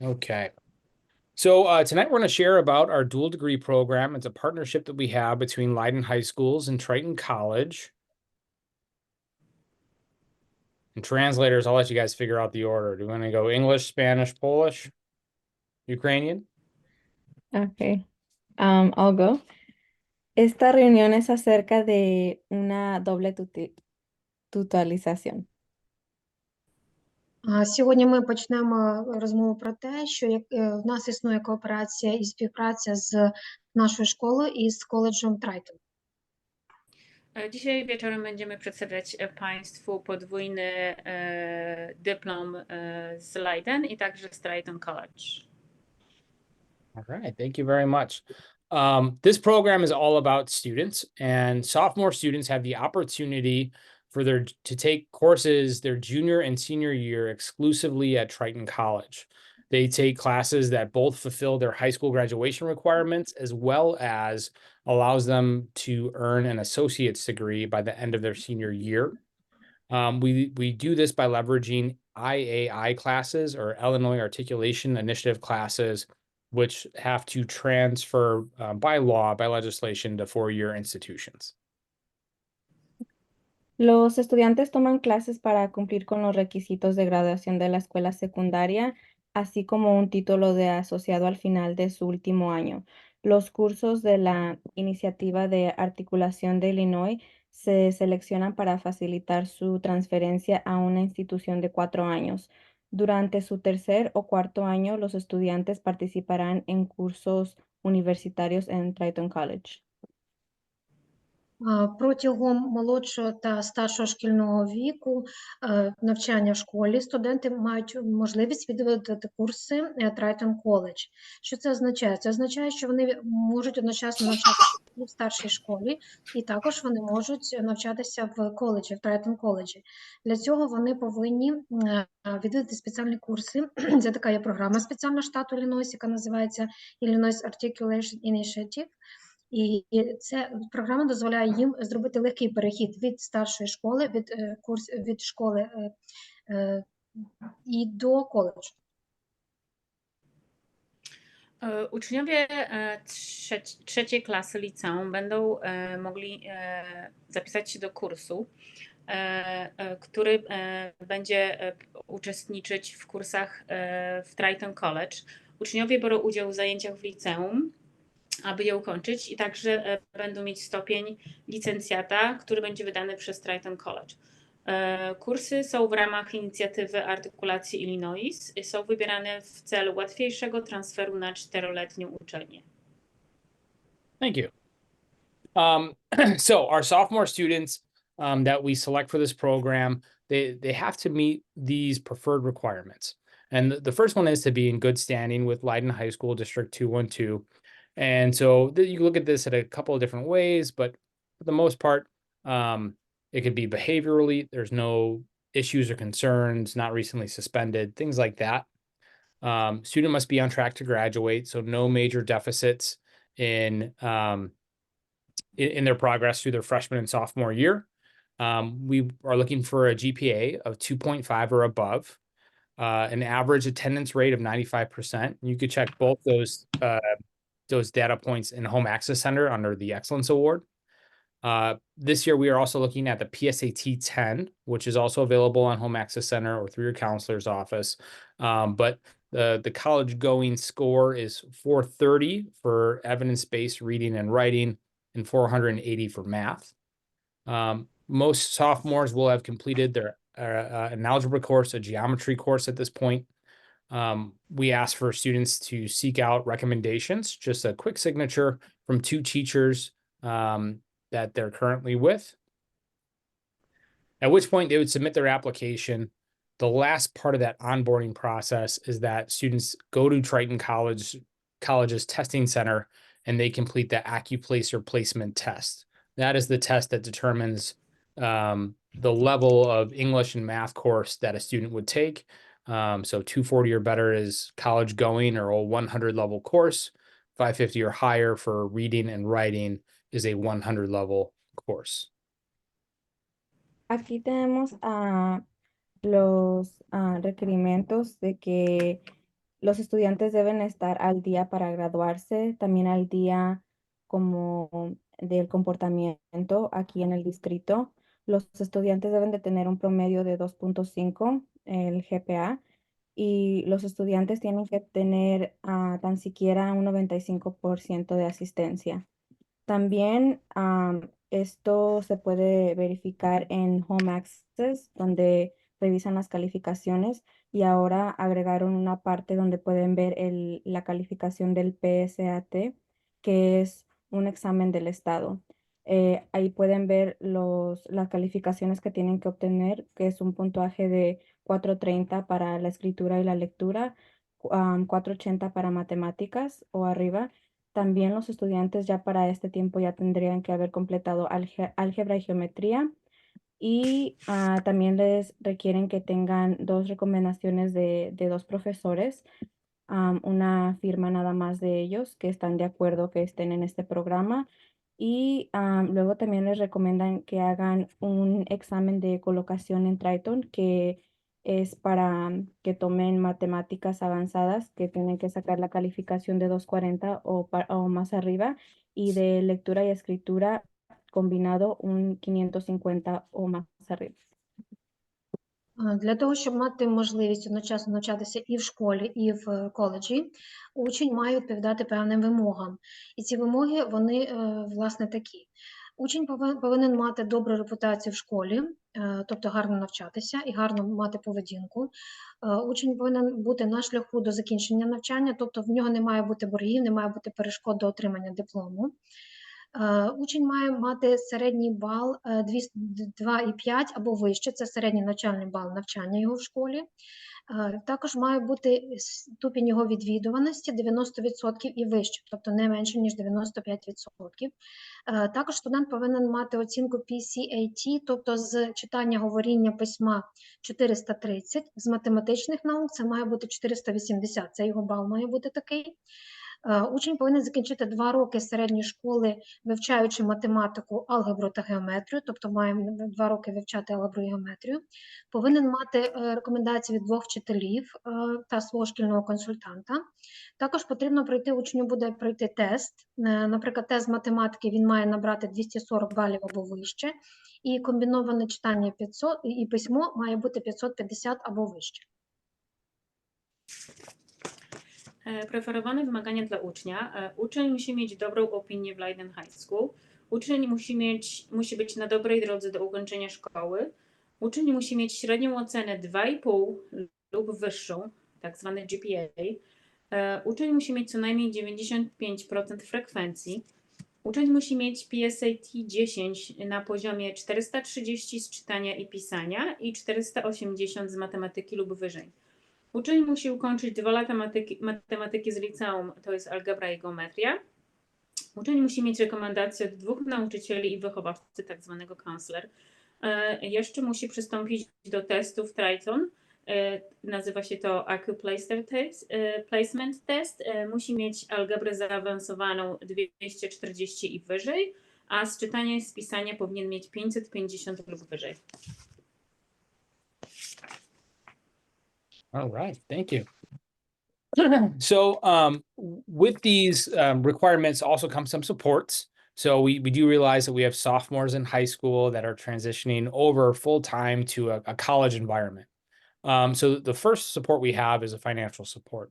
Okay. So tonight we're going to share about our dual degree program. It's a partnership that we have between Leiden High Schools and Triton College. And translators, I'll let you guys figure out the order. Do you want to go English, Spanish, Polish, Ukrainian? Okay, I'll go. Esta reunión es acerca de una doble Сьогодні ми почнемо розмову про те, що в нас існує кооперація і співпраця з нашою школою і з коледжем Трайтон. Dzisiaj wieczorem będziemy przedstawiać Państwu podwójny dyplom z Leiden i także z Triton College. All right, thank you very much. This program is all about students, and sophomore students have the opportunity to take courses their junior and senior year exclusively at Triton College. They take classes that both fulfill their high school graduation requirements as well as allows them to earn an associate's degree by the end of their senior year. We do this by leveraging IAI classes, or Illinois Articulation Initiative classes, which have to transfer by law, by legislation, to four-year institutions. Los estudiantes toman clases para cumplir con los requisitos de graduación de la escuela secundaria, así como un título de asociado al final de su último año. Los cursos de la Iniciativa de Articulación de Illinois se seleccionan para facilitar su transferencia a una institución de 4 años. Durante su tercer o cuarto año, los estudiantes participarán en cursos universitarios en Triton College. Протягом молодшого та старшого шкільного віку навчання в школі студенти мають можливість відвідати курси Triton College. Що це означає? Це означає, що вони можуть одночасно навчатися і в старшій школі, і також вони можуть навчатися в коледжі, в Triton College. Для цього вони повинні відвідати спеціальні курси. Це така є програма спеціальна штату Іллінойс, яка називається Illinois Articulation Initiative. І ця програма дозволяє їм зробити легкий перехід від старшої школи, від школи і до коледжу. Uczniowie trzeciej klasy liceum będą mogli zapisać się do kursu, który będzie uczestniczyć w kursach w Triton College. Uczniowie biorą udział w zajęciach w liceum, aby je ukończyć, i także będą mieć stopień licencjata, który będzie wydany przez Triton College. Kursy są w ramach inicjatywy artykulacji Illinois i są wybierane w celu łatwiejszego transferu na 4-letnią uczelnię. Thank you. So our sophomore students that we select for this program, they have to meet these preferred requirements. And the first one is to be in good standing with Leiden High School District 212. And so you look at this at a couple of different ways, but for the most part, it could be behaviorally. There's no issues or concerns, not recently suspended, things like that. Student must be on track to graduate, so no major deficits in their progress through their freshman and sophomore year. We are looking for a GPA of 2.5 or above, an average attendance rate of 95%. You could check both those data points in Home Access Center under the Excellence Award. This year, we are also looking at the PSAT 10, which is also available on Home Access Center or through your counselor's office. But the college going score is 430 for evidence-based reading and writing and 480 for math. Most sophomores will have completed their an algebra course, a geometry course at this point. We ask for students to seek out recommendations, just a quick signature from 2 teachers that they're currently with, at which point they would submit their application. The last part of that onboarding process is that students go to Triton College's testing center and they complete the AccuPlacer placement test. That is the test that determines the level of English and math course that a student would take. So 240 or better is college going or a 100 level course. 550 or higher for reading and writing is a 100 level course. Aquí tenemos los requerimientos de que Los estudiantes deben estar al día para graduarse, también al día como del comportamiento aquí en el distrito. Los estudiantes deben de tener un promedio de 2.5 el GPA, y los estudiantes tienen que tener tan siquiera un 95% de asistencia. También esto se puede verificar en Home Access, donde revisan las calificaciones, y ahora agregaron una parte donde pueden ver la calificación del PSAT, que es un examen del estado. Ahí pueden ver las calificaciones que tienen que obtener, que es un puntaje de 430 para la escritura y la lectura, 480 para matemáticas o arriba. También los estudiantes ya para este tiempo ya tendrían que haber completado álgebra y geometría, y también les requieren que tengan dos recomendaciones de dos profesores, una firma nada más de ellos que están de acuerdo que estén en este programa, y luego también les recomiendan que hagan un examen de colocación en Triton, que es para que tomen matemáticas avanzadas, que tienen que sacar la calificación de 240 o más arriba, y de lectura y escritura combinado un 550 o más arriba. Для того, щоб мати можливість одночасно навчатися і в школі, і в коледжі, учень має відповідати певним вимогам. І ці вимоги, вони, власне, такі. Учень повинен мати добру репутацію в школі, тобто гарно навчатися і гарно мати поведінку. Учень повинен бути на шляху до закінчення навчання, тобто в нього не має бути боргів, не має бути перешкод до отримання диплому. Учень має мати середній бал 2,5 або вище, це середній навчальний бал навчання його в школі. Також має бути ступінь його відвідуваності 90% і вище, тобто не менше, ніж 95%. Також студент повинен мати оцінку PCAT, тобто з читання, говоріння, письма 430, з математичних наук це має бути 480, це його бал має бути такий. Учень повинен закінчити 2 роки середньої школи, вивчаючи математику, алгебру та геометрію, тобто має 2 роки вивчати алгебру і геометрію. Повинен мати рекомендації від 2 вчителів та свого шкільного консультанта. Також потрібно учню буде пройти тест. Наприклад, тест з математики він має набрати 240 балів або вище, і комбіноване читання 500 і письмо має бути 550 або вище. Preferowane wymagania dla ucznia. Uczeń musi mieć dobrą opinię w Leiden High School. Uczeń musi być na dobrej drodze do ukończenia szkoły. Uczeń musi mieć średnią ocenę 2,5 lub wyższą, tak zwany GPA. Uczeń musi mieć co najmniej 95% frekwencji. Uczeń musi mieć PSAT 10 na poziomie 430 z czytania i pisania i 480 z matematyki lub wyżej. Uczeń musi ukończyć 2 lata matematyki z liceum, to jest algebra i geometria. Uczeń musi mieć rekomendację od 2 nauczycieli i wychowawcy, tak zwanego counselor. Jeszcze musi przystąpić do testów Triton, nazywa się to Placement Test. Musi mieć algebrę zaawansowaną 240 i wyżej, a z czytania i z pisania powinien mieć 550 lub wyżej. All right, thank you. So with these requirements also comes some supports. So we do realize that we have sophomores in high school that are transitioning over full-time to a college environment. So the first support we have is a financial support.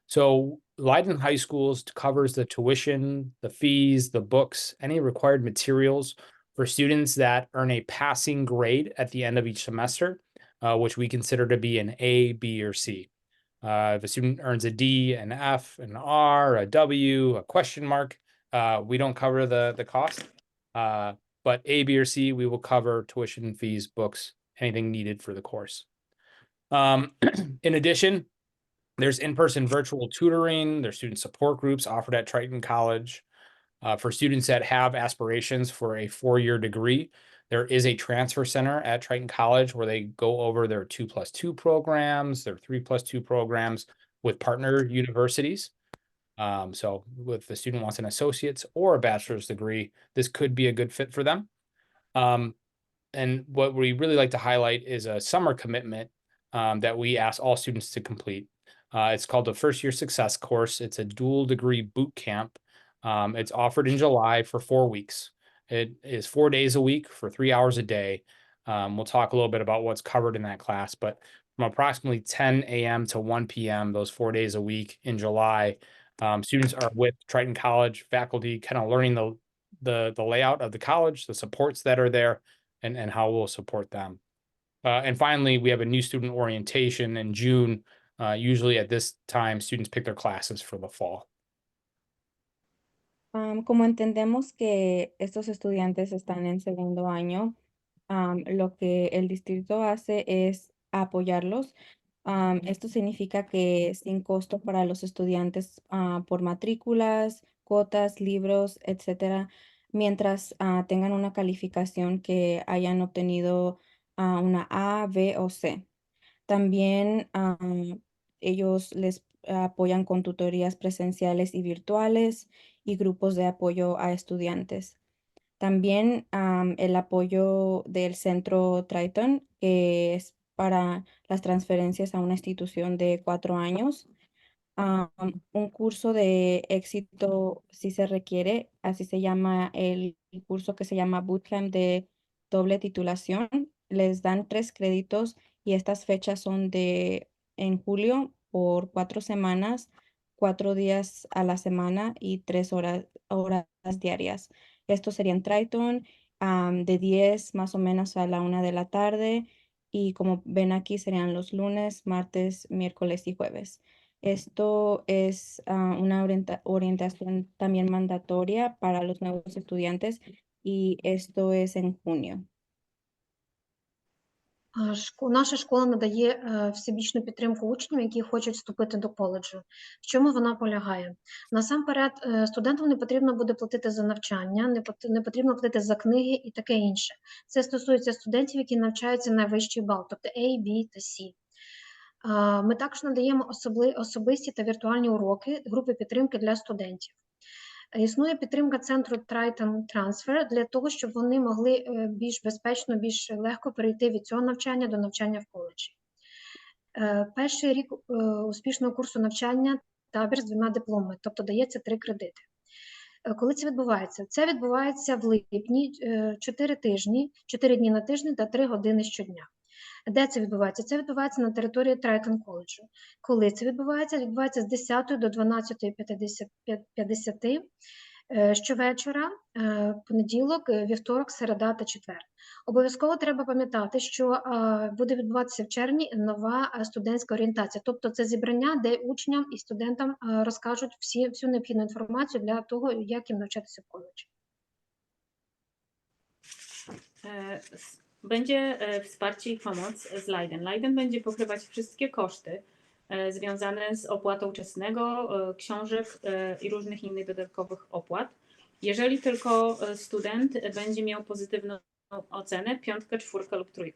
So Leiden High Schools covers the tuition, the fees, the books, any required materials for students that earn a passing grade at the end of each semester, which we consider to be an A, B, or C. If a student earns a D, an F, an R, a W, a question mark, we don't cover the cost. But A, B, or C, we will cover tuition, fees, books, anything needed for the course. In addition, there's in-person virtual tutoring, there's student support groups offered at Triton College. For students that have aspirations for a 4-year degree, there is a transfer center at Triton College where they go over their 2+2 programs, their 3+2 programs with partner universities. So if the student wants an associate's or a bachelor's degree, this could be a good fit for them. And what we really like to highlight is a summer commitment that we ask all students to complete. It's called the First Year Success Course. It's a dual degree boot camp. It's offered in July for 4 weeks. It is 4 days a week for 3 hours a day. We'll talk a little bit about what's covered in that class, but from approximately 10 a.m. to 1 p.m., those 4 days a week in July, students are with Triton College faculty, kind of learning the layout of the college, the supports that are there, and how we'll support them. And finally, we have a new student orientation in June. Usually at this time, students pick their classes for the fall. Como entendemos que estos estudiantes están en segundo año, lo que el distrito hace es apoyarlos. Esto significa que sin costo para los estudiantes por matrículas, cuotas, libros, etcétera, mientras tengan una calificación que hayan obtenido una A, B o C. También ellos les apoyan con tutorías presenciales y virtuales y grupos de apoyo a estudiantes. También el apoyo del centro Triton, que es para las transferencias a una institución de 4 años. Un curso de éxito si se requiere, así se llama el curso que se llama Bootcamp de doble titulación. Les dan 3 créditos y estas fechas son de en julio por 4 semanas, 4 días a la semana y 3 horas diarias. Estos serían Triton, de 10 más o menos a la 1 de la tarde y como ven aquí serían los lunes, martes, miércoles y jueves. Esto es una orientación también mandatoria para los nuevos estudiantes y esto es en junio. Наша школа надає всебічну підтримку учням, які хочуть вступити до коледжу. В чому вона полягає? Насамперед, студентам не потрібно буде платити за навчання, не потрібно платити за книги і таке інше. Це стосується студентів, які навчаються на вищий бал, тобто A, B та C. Ми також надаємо особисті та віртуальні уроки, групи підтримки для студентів. Існує підтримка центру Triton Transfer для того, щоб вони могли більш безпечно, більш легко перейти від цього навчання до навчання в коледжі. Перший рік успішного курсу навчання – табір з 2 дипломами, тобто дається 3 кредити. Коли це відбувається? Це відбувається в липні, 4 тижні, 4 дні на тиждень та 3 години щодня. Де це відбувається? Це відбувається на території Трайтон коледжу. Коли це відбувається? Відбувається з 10 до 12:50 щовечора, понеділок, вівторок, середа та четвер. Обов'язково треба пам'ятати, що буде відбуватися в червні нова студентська орієнтація. Тобто це зібрання, де учням і студентам розкажуть всю необхідну інформацію для того, як їм навчатися в коледжі. Będzie wsparcie i pomoc z Leiden. Leiden będzie pokrywać wszystkie koszty związane z opłatą czesnego, książek i różnych innych dodatkowych opłat. Jeżeli tylko student będzie miał pozytywną ocenę, 5, 4 lub 3.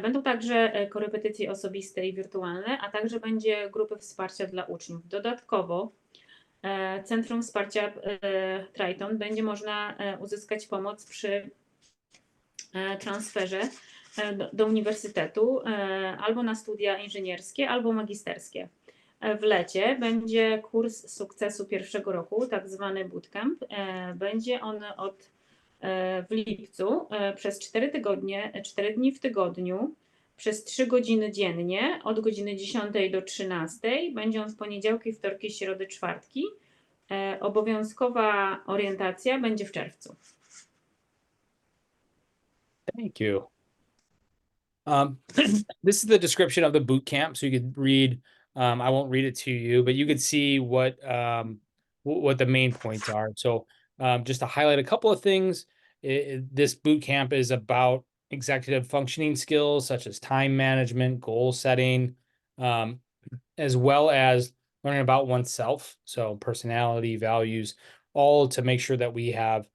Będą także korepetycje osobiste i wirtualne, a także będzie grupy wsparcia dla uczniów. Dodatkowo Centrum Wsparcia Triton będzie można uzyskać pomoc przy transferze do uniwersytetu albo na studia inżynierskie, albo magisterskie. W lecie będzie kurs sukcesu pierwszego roku, tak zwany bootcamp. Będzie on w lipcu przez 4 tygodnie, 4 dni w tygodniu, przez 3 godziny dziennie, od godziny 10 do 13. Będzie on w poniedziałki, wtorki, środy, czwartki. Obowiązkowa orientacja będzie w czerwcu. Thank you. This is the description of the boot camp, so you could read. I won't read it to you, but you could see what the main points are. So, just to highlight a couple of things, this boot camp is about executive functioning skills such as time management, goal setting, as well as learning about oneself. So, personality, values, all to make sure that we have,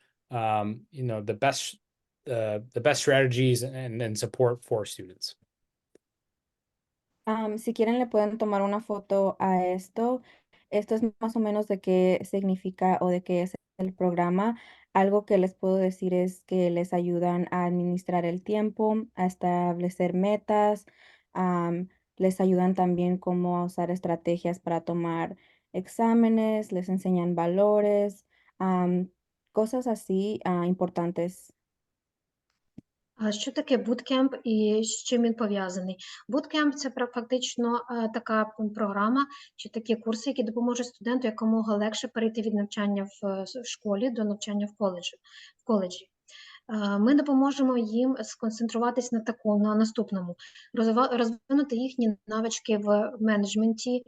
the best strategies and support for students. Si quieren le pueden tomar una foto a esto. Esto es más o menos de qué significa o de qué es el programa. Algo que les puedo decir es que les ayudan a administrar el tiempo, a establecer metas, les ayudan también cómo a usar estrategias para tomar exámenes, les enseñan valores, am, cosas así importantes. А що таке буткемп і з чим він пов'язаний? Буткемп це фактично така програма чи такі курси, які допоможуть студенту якомога легше перейти від навчання в школі до навчання в коледжі. Ми допоможемо їм сконцентруватись на наступному, розвинути їхні навички в менеджменті,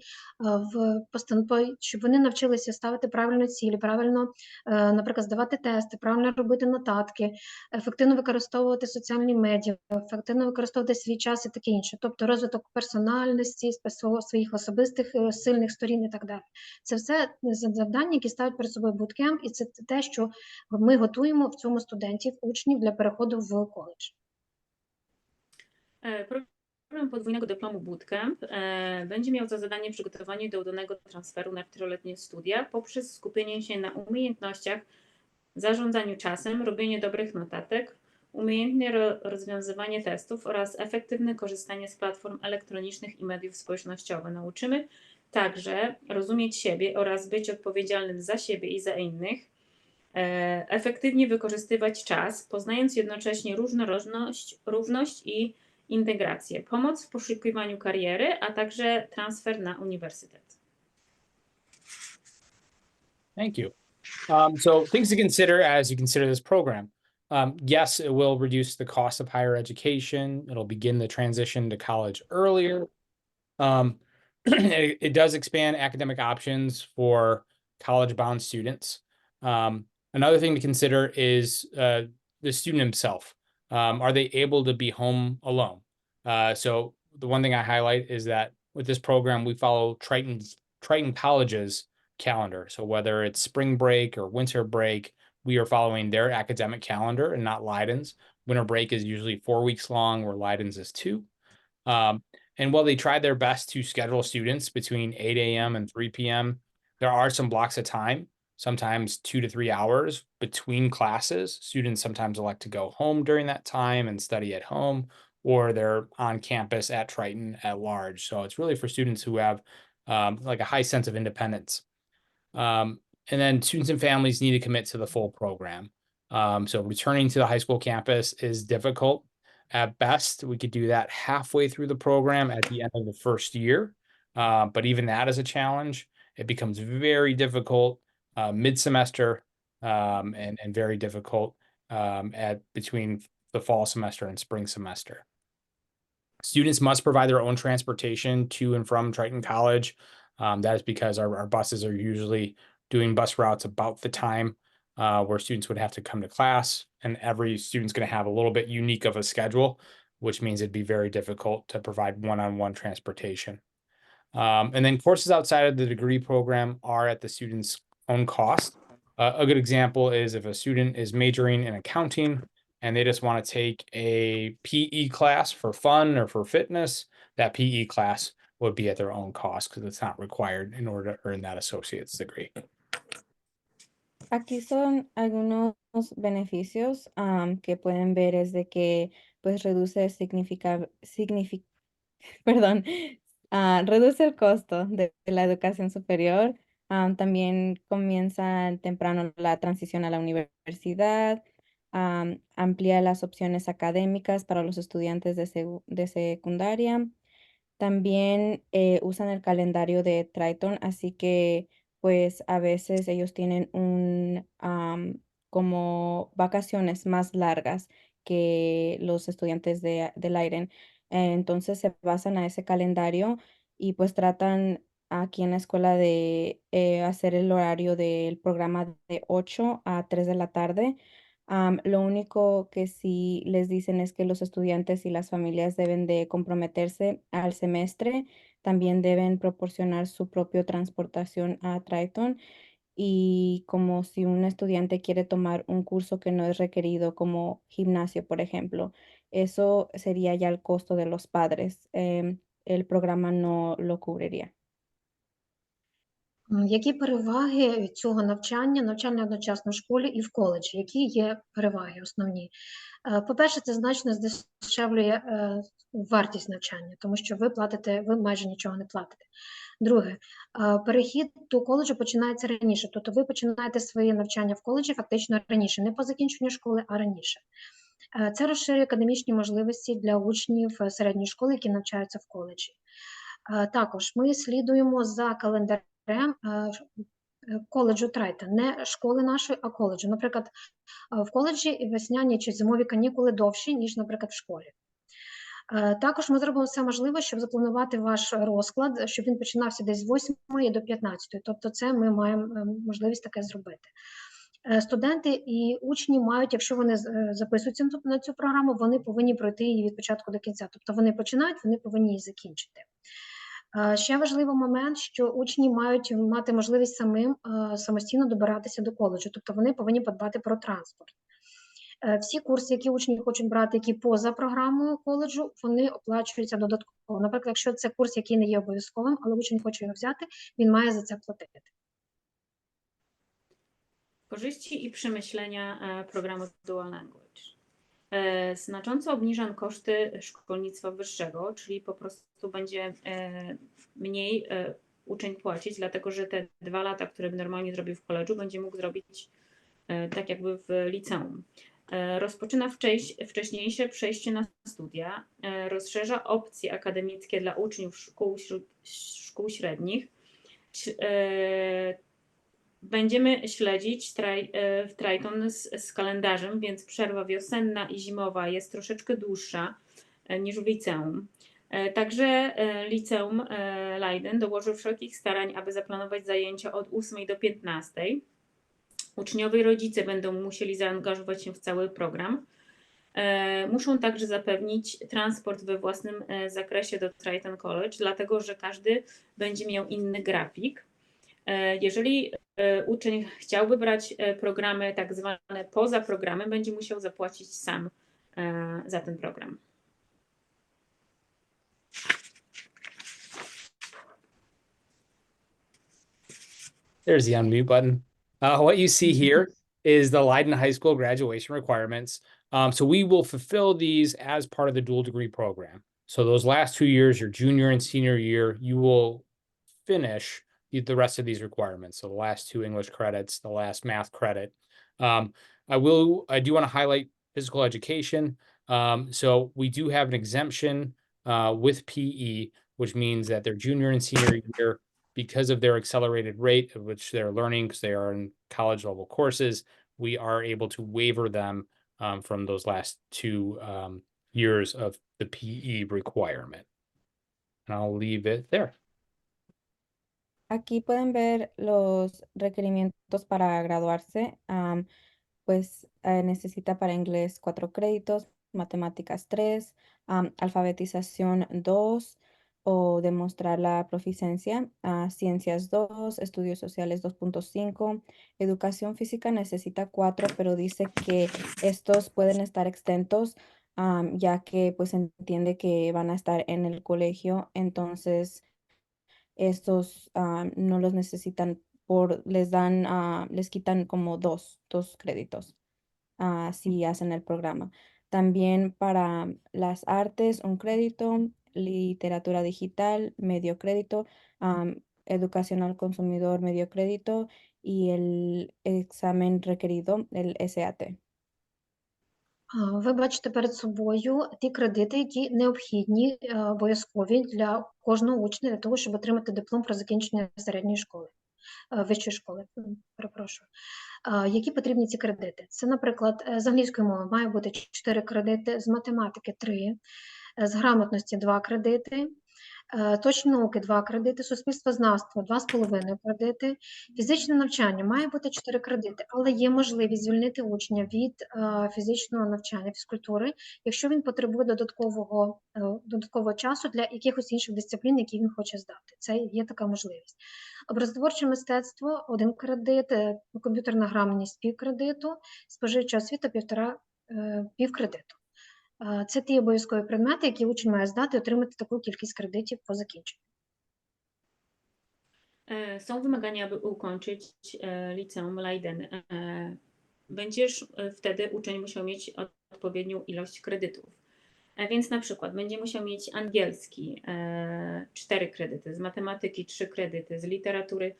щоб вони навчилися ставити правильно цілі, правильно, наприклад, здавати тести, правильно робити нотатки, ефективно використовувати соціальні медіа, ефективно використовувати свій час і таке інше. Тобто розвиток персональності, своїх особистих сильних сторін і так далі. Це все завдання, які ставить перед собою буткемп, і це те, що ми готуємо в цьому студентів, учнів для переходу в коледж. Program podwójnego dyplomu Bootcamp będzie miał za zadanie przygotowanie do udanego transferu na 4-letnie studia poprzez skupienie się na umiejętnościach, zarządzaniu czasem, robienie dobrych notatek, umiejętne rozwiązywanie testów oraz efektywne korzystanie z platform elektronicznych i mediów społecznościowych. Nauczymy także rozumieć siebie oraz być odpowiedzialnym za siebie i za innych, efektywnie wykorzystywać czas, poznając jednocześnie różnorodność, równość i integrację, pomoc w poszukiwaniu kariery, a także transfer na uniwersytet. Thank you. So things to consider as you consider this program. Yes, it will reduce the cost of higher education. It'll begin the transition to college earlier. It does expand academic options for college-bound students. Another thing to consider is the student himself. Are they able to be home alone? So the one thing I highlight is that with this program, we follow Triton College's calendar. So whether it's spring break or winter break, we are following their academic calendar and not Leiden's. Winter break is usually 4 weeks long, where Leiden's is 2. And while they try their best to schedule students between 8 a.m. and 3 p.m., there are some blocks of time, sometimes 2 to 3 hours between classes. Students sometimes elect to go home during that time and study at home, or they're on campus at Triton at large. So it's really for students who have like a high sense of independence. And then students and families need to commit to the full program. So returning to the high school campus is difficult. At best, we could do that halfway through the program at the end of the first year. But even that is a challenge. It becomes very difficult mid-semester and very difficult at between the fall semester and spring semester. Students must provide their own transportation to and from Triton College. That is because our buses are usually doing bus routes about the time where students would have to come to class, and every student's going to have a little bit unique of a schedule, which means it'd be very difficult to provide one-on-one transportation. And then courses outside of the degree program are at the student's own cost. A good example is if a student is majoring in accounting and they just want to take a PE class for fun or for fitness, that PE class would be at their own cost because it's not required in order to earn that associate's degree. Aquí son algunos beneficios que pueden ver es de que pues reduce perdón, reduce el costo de la educación superior. También comienza temprano la transición a la universidad. Amplía las opciones académicas para los estudiantes de secundaria. También usan el calendario de Triton, así que pues a veces ellos tienen como vacaciones más largas que los estudiantes de Leiden. Entonces se basan a ese calendario y pues tratan aquí en la escuela de hacer el horario del programa de 8 a 3 de la tarde. Lo único que sí les dicen es que los estudiantes y las familias deben de comprometerse al semestre, también deben proporcionar su propia transportación a Triton y como si un estudiante quiere tomar un curso que no es requerido como gimnasio, por ejemplo, eso sería ya el costo de los padres. El programa no lo cubriría. Які переваги цього навчання одночасно в школі і в коледжі? Які є переваги основні? По-перше, це значно здешевлює вартість навчання, тому що ви майже нічого не платите. Друге, перехід до коледжу починається раніше, тобто ви починаєте своє навчання в коледжі фактично раніше, не по закінченню школи, а раніше. Це розширює академічні можливості для учнів середньої школи, які навчаються в коледжі. Також ми слідуємо за календарем коледжу Трайтон, не школи нашої, а коледжу. Наприклад, в коледжі весняні чи зимові канікули довші, ніж, наприклад, в школі. Також ми зробимо все можливе, щоб запланувати ваш розклад, щоб він починався десь з 8 до 15. Тобто це ми маємо можливість таке зробити. Студенти і учні мають, якщо вони записуються на цю програму, вони повинні пройти її від початку до кінця. Тобто вони починають, вони повинні її закінчити. Ще важливий момент, що учні мають мати можливість самостійно добиратися до коледжу, тобто вони повинні подбати про транспорт. Всі курси, які учні хочуть брати, які поза програмою коледжу, вони оплачуються додатково. Наприклад, якщо це курс, який не є обов'язковим, але учень хоче його взяти, він mає за це платити. Korzyści i przemyślenia programu Dual Language. Znacząco obniżam koszty szkolnictwa wyższego, czyli po prostu będzie mniej uczeń płacić, dlatego że te 2 lata, które by normalnie zrobił w koledżu, będzie mógł zrobić tak jakby w liceum. Rozpoczyna wcześniejsze przejście na studia, rozszerza opcje akademickie dla uczniów szkół średnich. Będziemy śledzić w Triton z kalendarzem, więc przerwa wiosenna i zimowa jest troszeczkę dłuższa niż w liceum. Także liceum Leiden dołoży wszelkich starań, aby zaplanować zajęcia od 8 do 15. Uczniowie i rodzice będą musieli zaangażować się w cały program. Muszą także zapewnić transport we własnym zakresie do Triton College, dlatego że każdy będzie miał inny grafik. Jeżeli uczeń chciałby brać programy tak zwane poza programem, będzie musiał zapłacić sam za ten program. There's the unmute button. What you see here is the Leiden High School graduation requirements. So we will fulfill these as part of the dual degree program. So those last 2 years, your junior and senior year, you will finish the rest of these requirements. So the last 2 English credits, the last math credit. I do want to highlight physical education. So we do have an exemption with PE, which means that their junior and senior year, because of their accelerated rate at which they're learning, because they are in college level courses, we are able to waiver them from those last 2 years of the PE requirement. And I'll leave it there. Aquí pueden ver los requerimientos para graduarse. Pues necesita para inglés 4 créditos, matemáticas 3, alfabetización 2 o demostrar la proficiencia, ciencias 2, estudios sociales 2.5, educación física necesita 4, pero dice que estos pueden estar exentos, ya que pues entiende que van a estar en el colegio, entonces estos no los necesitan les quitan como dos créditos si hacen el programa. También para las artes, 1 crédito, literatura digital, medio crédito, educación al consumidor, medio crédito y el examen requerido, el SAT. Ви бачите перед собою ті кредити, які необхідні, обов'язкові для кожного учня, для того, щоб отримати диплом про закінчення середньої школи, вищої школи, перепрошую. Які потрібні ці кредити? Це, наприклад, з англійської мови має бути 4 кредити, з математики 3, з грамотності 2 кредити, точні науки 2 кредити, суспільствознавство 2,5 кредити, фізичне навчання має бути 4 кредити, але є можливість звільнити учня від фізичного навчання, фізкультури, якщо він потребує додаткового часу для якихось інших дисциплін, які він хоче здати. Це є така можливість. Образотворче мистецтво 1 кредит, комп'ютерна грамотність 0,5 кредиту, споживча освіта 0,5 кредиту. Це ті обов'язкові предмети, які учень має здати і отримати таку кількість кредитів по закінченню. Są wymagania, aby ukończyć liceum Leiden. Będziesz wtedy uczeń musiał mieć odpowiednią ilość kredytów. Więc na przykład będzie musiał mieć angielski 4 kredyty, z matematyki 3 kredyty, z literatury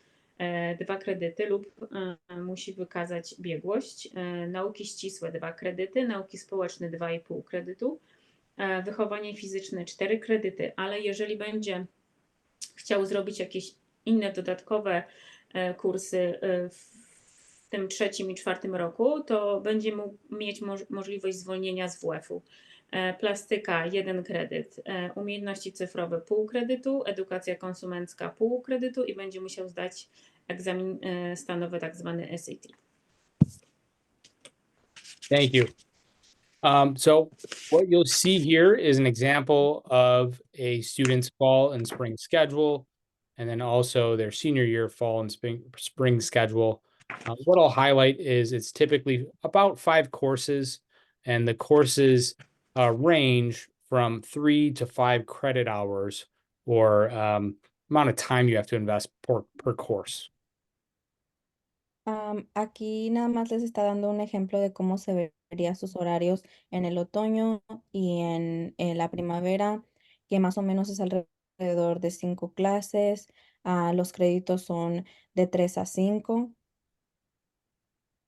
2 kredyty lub musi wykazać biegłość, nauki ścisłe 2 kredyty, nauki społeczne 2,5 kredytu, wychowanie fizyczne 4 kredyty, ale jeżeli będzie chciał zrobić jakieś inne dodatkowe kursy w tym 3. i 4. roku, to będzie mógł mieć możliwość zwolnienia z WF-u. Plastyka 1 kredyt, umiejętności cyfrowe pół kredytu, edukacja konsumencka pół kredytu i będzie musiał zdać egzamin stanowy, tak zwany SAT. Thank you. So what you'll see here is an example of a student's fall and spring schedule, and then also their senior year fall and spring schedule. What I'll highlight is it's typically about 5 courses, and the courses range from 3 to 5 credit hours or amount of time you have to invest per course. Aquí nada más les está dando un ejemplo de cómo se verían sus horarios en el otoño y en la primavera, que más o menos es alrededor de 5 clases. Los créditos son de 3 a 5.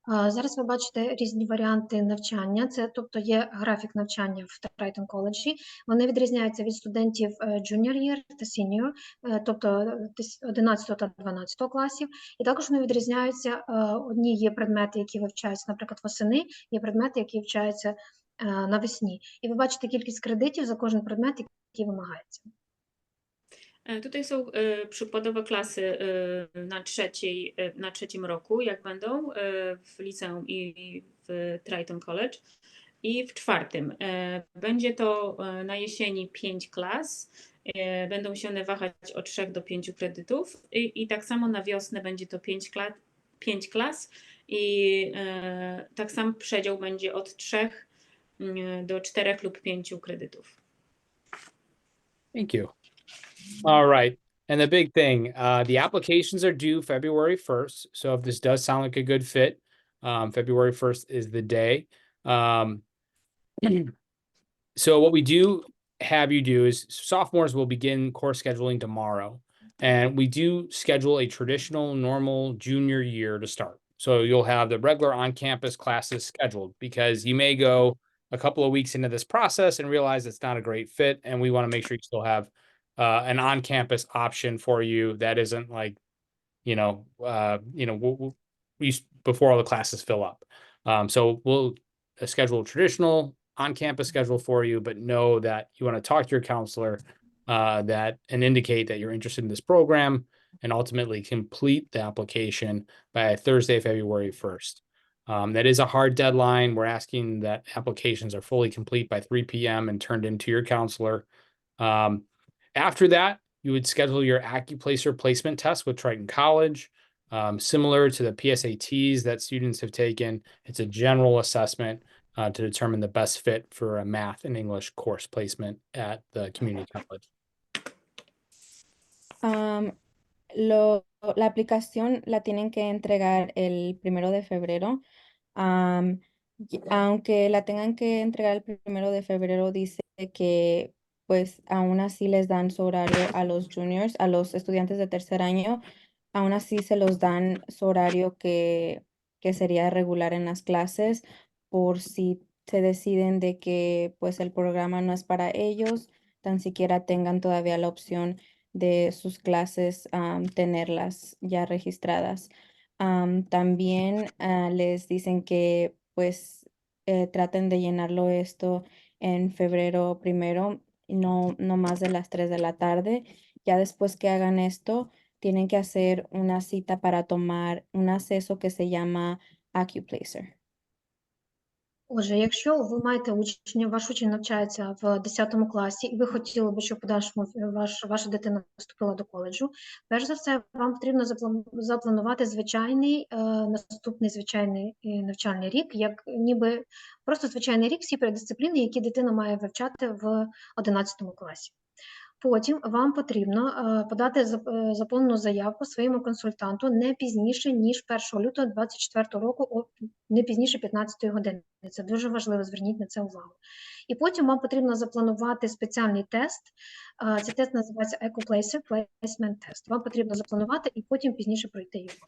Зараз ви бачите різні варіанти навчання. Це, тобто, є графік навчання в Трайтон коледжі. Вони відрізняються від студентів junior year та senior, тобто 11 та 12 класів. І також вони відрізняються, одні є предмети, які вивчаються, наприклад, восени, є предмети, які вивчаються навесні. І ви бачите кількість кредитів за кожен предмет, який вимагається. Tutaj są przykładowe klasy na trzecim roku, jak będą w liceum i w Triton College. I w 4. Będzie to na jesieni 5 klas. Będą się one wahać od 3 do 5 kredytów. I tak samo na wiosnę będzie to 5 klas. I tak sam przedział będzie od 3 do 4 lub 5 kredytów. Thank you. All right. And the big thing, the applications are due February 1st. So if this does sound like a good fit, February 1st is the day. So what we do have you do is sophomores will begin course scheduling tomorrow. And we do schedule a traditional normal junior year to start. So you'll have the regular on-campus classes scheduled because you may go a couple of weeks into this process and realize it's not a great fit. And we want to make sure you still have an on-campus option for you that isn't like, before all the classes fill up. So we'll schedule a traditional on-campus schedule for you, but know that you want to talk to your counselor and indicate that you're interested in this program and ultimately complete the application by Thursday, February 1st. That is a hard deadline. We're asking that applications are fully complete by 3 p.m. and turned into your counselor. After that, you would schedule your AccuPlacer placement test with Triton College. Similar to the PSATs that students have taken, it's a general assessment to determine the best fit for a math and English course placement at the community college. La aplicación la tienen que entregar el 1 de febrero. Aunque la tengan que entregar el 1 de febrero, dice que pues aún así les dan su horario a los juniors, a los estudiantes de tercer año, aún así se los dan su horario que sería regular en las clases, por si se deciden de que pues el programa no es para ellos, tan siquiera tengan todavía la opción de sus clases, tenerlas ya registradas. También les dicen que pues traten de llenarlo esto en febrero 1, no más de las 3 de la tarde. Ya después que hagan esto, tienen que hacer una cita para tomar un acceso que se llama AccuPlacer. Отже, якщо ви маєте учня, ваш учень навчається в 10 класі, і ви хотіли би, щоб в подальшому ваша дитина вступила до коледжу, перш за все, вам потрібно запланувати наступний звичайний навчальний рік, як ніби просто звичайний рік, всі переддисципліни, які дитина має вивчати в 11 класі. Потім вам потрібно подати заповнену заявку своєму консультанту не пізніше, ніж 1 лютого 2024 року, не пізніше 15 години. Це дуже важливо, зверніть на це увагу. І потім вам потрібно запланувати спеціальний тест. Цей тест називається Eco-Placer Placement Test. Вам потрібно запланувати і потім пізніше пройти його.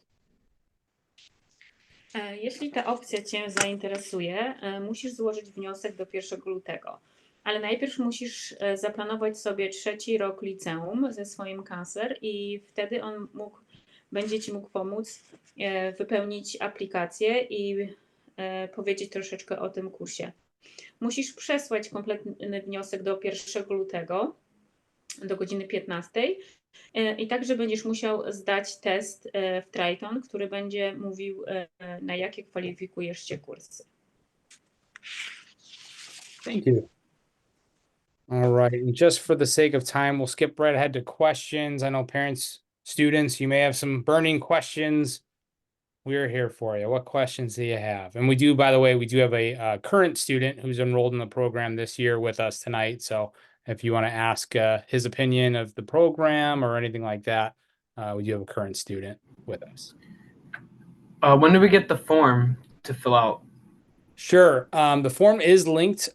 Jeśli ta opcja Cię zainteresuje, musisz złożyć wniosek do 1 lutego. Ale najpierw musisz zaplanować sobie 3. rok liceum ze swoim kancler i wtedy on będzie Ci mógł pomóc wypełnić aplikację i powiedzieć troszeczkę o tym kursie. Musisz przesłać kompletny wniosek do 1 lutego do godziny 15 i także będziesz musiał zdać test w Triton, który będzie mówił, na jakie kwalifikujesz się kursy. Thank you. All right. And just for the sake of time, we'll skip right ahead to questions. I know parents, students, you may have some burning questions. We're here for you. What questions do you have? And we do, by the way, we do have a current student who's enrolled in the program this year with us tonight. So if you want to ask his opinion of the program or anything like that, we do have a current student with us. When do we get the form to fill out? Sure. The form is linked.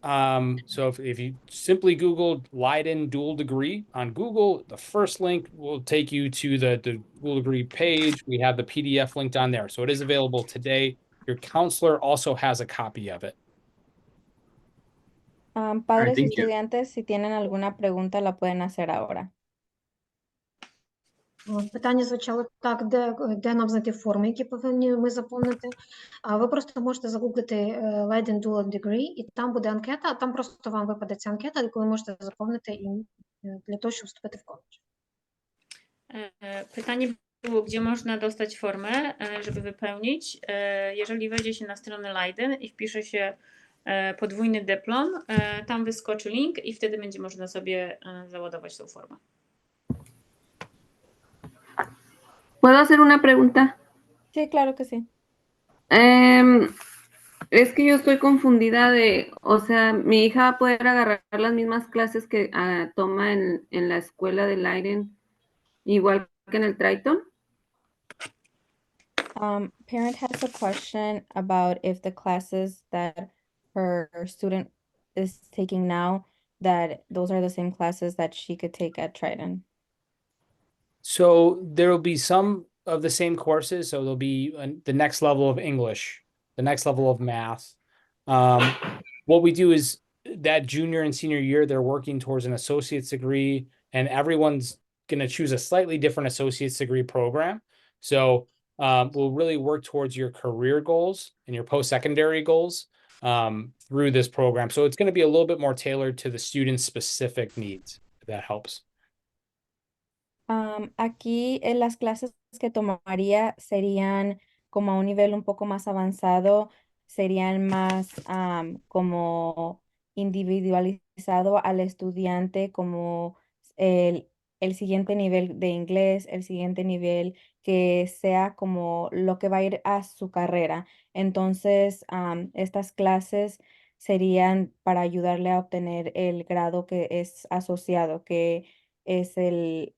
So if you simply Google Leiden dual degree on Google, the first link will take you to the dual degree page. We have the PDF linked on there. So it is available today. Your counselor also has a copy of it. Padres y thank you. estudiantes, si tienen alguna pregunta, la pueden hacer ahora. Питання звучало так, де нам знайти форми, які повинні ми заповнити. Ви просто можете загуглити Leiden Dual Degree, і там буде анкета, там просто вам випаде ця анкета, яку ви можете заповнити для того, щоб вступити в коледж. Pytanie było, gdzie można dostać formę, żeby wypełnić. Jeżeli wejdzie się na stronę Leiden i wpisze się podwójny dyplom, tam wyskoczy link i wtedy będzie można sobie załadować tą formę. ¿Puedo hacer una pregunta? Sí, claro que sí. Es que yo estoy confundida o sea, mi hija va a poder agarrar las mismas clases que toma en la escuela de Leiden, igual que en el Triton. Parent has a question about if the classes that her student is taking now, that those are the same classes that she could take at Triton. So there will be some of the same courses. So there'll be the next level of English, the next level of math. What we do is that junior and senior year, they're working towards an associate's degree, and everyone's going to choose a slightly different associate's degree program. So we'll really work towards your career goals and your post-secondary goals through this program. So it's going to be a little bit more tailored to the student's specific needs, if that helps. Aquí las clases que tomaría serían como a un nivel un poco más avanzado, serían más como individualizado al estudiante, como el siguiente nivel de inglés, el siguiente nivel que sea como lo que va a ir a su carrera. Entonces, estas clases serían para ayudarle a obtener el grado que es asociado, que es el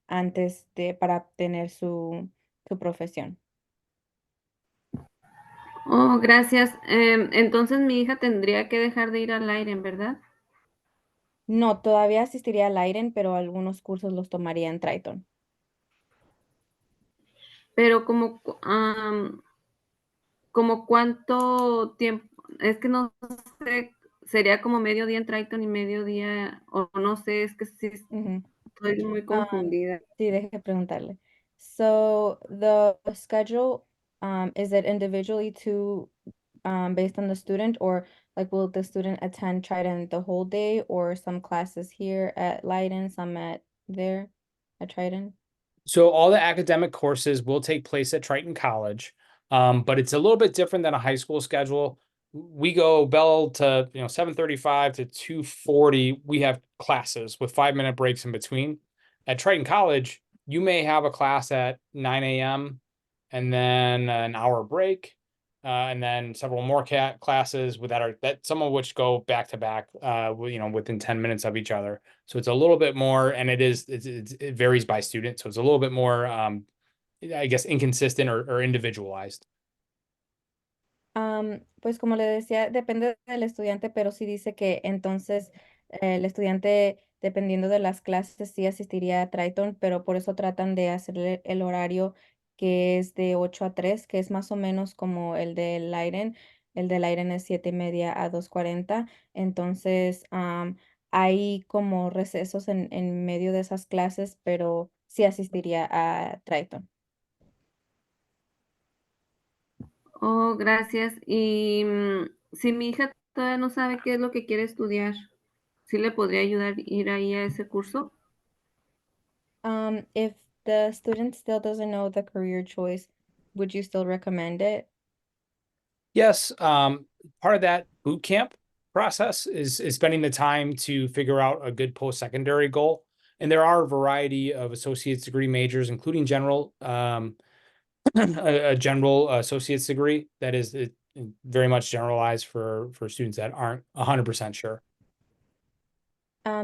antes para obtener su profesión. Oh, gracias. Entonces mi hija tendría que dejar de ir al Leiden, ¿verdad? No, todavía asistiría al Leiden, pero algunos cursos los tomaría en Triton. Pero como cuánto tiempo, es que no sé, sería como medio día en Triton y medio día, o no sé, es que sí estoy muy confundida. Sí, deje preguntarle. So the schedule, is it individually based on the student, or like will the student attend Triton the whole day, or some classes here at Leiden, some at Triton? So all the academic courses will take place at Triton College, but it's a little bit different than a high school schedule. We go bell to 7:35 to 2:40. We have classes with 5-minute breaks in between. At Triton College, you may have a class at 9 a.m. and then an hour break. and then several more classes that some of which go back to back, within 10 minutes of each other. So it's a little bit more, and it varies by student. So it's a little bit more, I guess, inconsistent or individualized. Pues como le decía, depende del estudiante, pero sí dice que entonces el estudiante, dependiendo de las clases, sí asistiría a Triton, pero por eso tratan de hacerle el horario que es de 8 a 3, que es más o menos como el del Leiden. El del Leiden es 7:30 a 2:40. Entonces, hay como recesos en medio de esas clases, pero sí asistiría a Triton. Oh, gracias. Y si mi hija todavía no sabe qué es lo que quiere estudiar, ¿sí le podría ayudar ir ahí a ese curso? If the student still doesn't know the career choice, would you still recommend it? Yes, part of that boot camp process is spending the time to figure out a good post-secondary goal. And there are a variety of associate's degree majors, including a general associate's degree that is very much generalized for students that aren't 100% sure.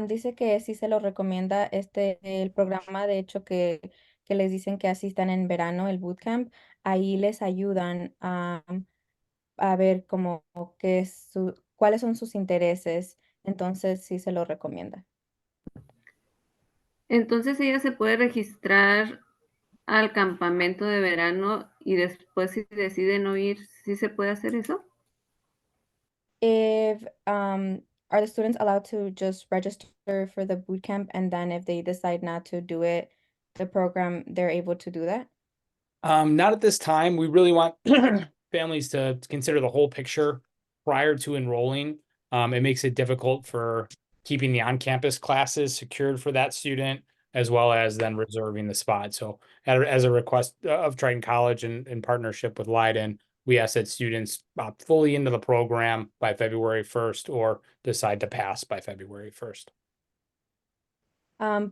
Dice que sí se lo recomienda el programa, de hecho, que les dicen que asistan en verano, el bootcamp, ahí les ayudan a ver como cuáles son sus intereses, entonces sí se lo recomienda. Entonces ella se puede registrar al campamento de verano y después si decide no ir, ¿sí se puede hacer eso? If Are the students allowed to just register for the boot camp, and then if they decide not to do it, the program, they're able to do that? Not at this time. We really want families to consider the whole picture prior to enrolling. It makes it difficult for keeping the on-campus classes secured for that student, as well as then reserving the spot. So as a request of Triton College in partnership with Leiden, we ask that students opt fully into the program by February 1st or decide to pass by February 1st.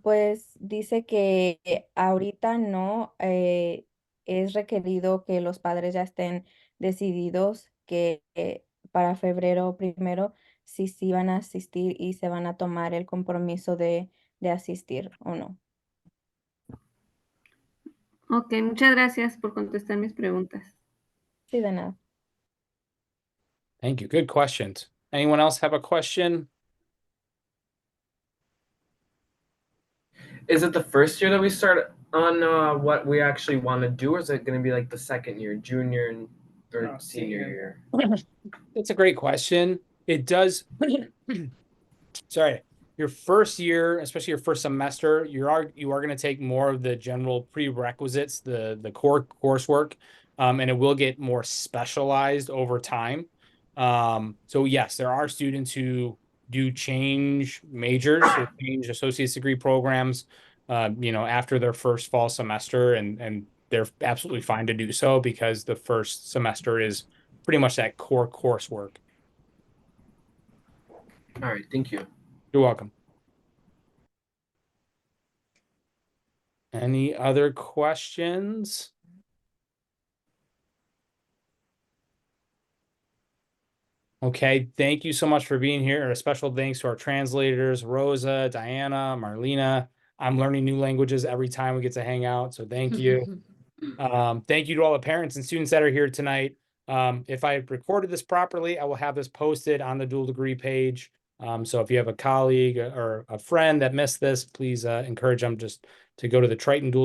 Pues dice que ahorita no, es requerido que los padres ya estén decididos que para febrero 1 sí van a asistir y se van a tomar el compromiso de asistir o no. Ok, muchas gracias por contestar mis preguntas. Sí, de nada. Thank you. Good questions. Anyone else have a question? Is it the first year that we start on what we actually want to do, or is it going to be like the second year, junior or No, senior senior. year? That's a great question. It does. Sorry, your first year, especially your first semester, you are going to take more of the general prerequisites, the core coursework, and it will get more specialized over time. So yes, there are students who do change majors or change associate's degree programs, after their first fall semester, and they're absolutely fine to do so because the first semester is pretty much that core coursework. All right, thank you. You're welcome. Any other questions? Okay, thank you so much for being here. A special thanks to our translators, Rosa, Diana, Marlena. I'm learning new languages every time we get to hang out, so thank you. Thank you to all the parents and students that are here tonight. If I recorded this properly, I will have this posted on the dual degree page. So if you have a colleague or a friend that missed this, please encourage them just to go to the Triton Dual